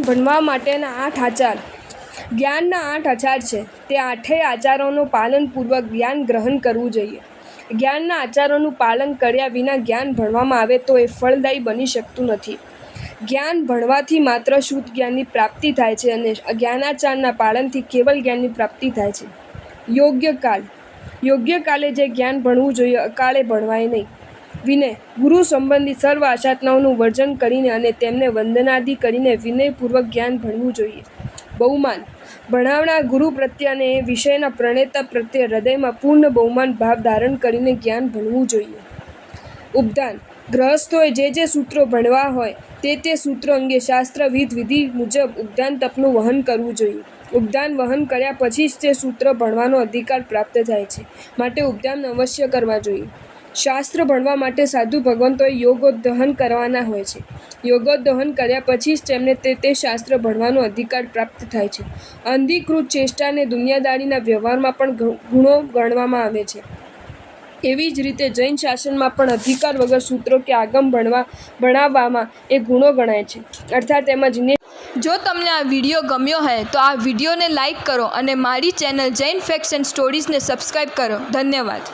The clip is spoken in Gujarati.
ભણવા માટેના 8 આચાર. જ્ઞાનના 8 આચાર છે. તે 8 આચારોનું પાલનપૂર્વક જ્ઞાન ગ્રહણ કરવું જોઈએ. જ્ઞાનના આચારોનું પાલન કર્યા વિના જ્ઞાન ભણવામાં આવે તો એ ફળદાયી બની શકતું નથી. જ્ઞાન ભણવાથી માત્ર શુદ્ધ જ્ઞાનની પ્રાપ્તિ થાય છે અને જ્ઞાનાચારના પાલનથી કેવલ જ્ઞાનની પ્રાપ્તિ થાય છે. યોગ્ય કાળ. યોગ્ય કાલે જે જ્ઞાન ભણવું જોઈએ અકાળે ભણવાય નહીં. વિનય. ગુરુ સંબંધી સર્વ આચારણાઓનું વર્જન કરીને અને તેમને વંદનાદિ કરીને વિનયપૂર્વક જ્ઞાન ભણવું જોઈએ. બહુમાન. ભણાવનાર ગુરુ પ્રત્યે અને વિષયના પ્રણેતા પ્રત્યે હૃદયમાં પૂર્ણ બહુમાન ભાવ ધારણ કરીને જ્ઞાન ભણવું જોઈએ. ઉપદાન. ગૃહસ્થોએ જે સૂત્રો ભણવા હોય તે સૂત્રો અંગે શાસ્ત્રવિધ વિધિ મુજબ ઉપદાન તપનું વહન કરવું જોઈએ. ઉપદાન વહન કર્યા પછી જ તે સૂત્ર ભણવાનો અધિકાર પ્રાપ્ત થાય છે, માટે ઉપદાન અવશ્ય કરવા જોઈએ. શાસ્ત્ર ભણવા માટે સાધુ ભગવંતોએ યોગોદ્વહન કરવાના હોય છે. યોગોદ્વહન કર્યા પછી જ તેમને તે શાસ્ત્ર ભણવાનો અધિકાર પ્રાપ્ત થાય છે. અંધીકૃત ચેષ્ટાને દુનિયાદારીના વ્યવહારમાં પણ ગુણો ગણવામાં આવે છે. એવી જ રીતે જૈન શાસનમાં પણ અધિકાર વગર સૂત્રો કે આગમ ભણાવવામાં એ ગુણો ગણાય છે. અર્થાત એમાં જો તમને આ વિડીયો ગમ્યો હોય તો આ વિડીયોને લાઈક કરો અને મારી ચેનલ જૈન ફેક્ટ્સ એન્ડ સ્ટોરીઝને સબસ્ક્રાઈબ કરો. ધન્યવાદ.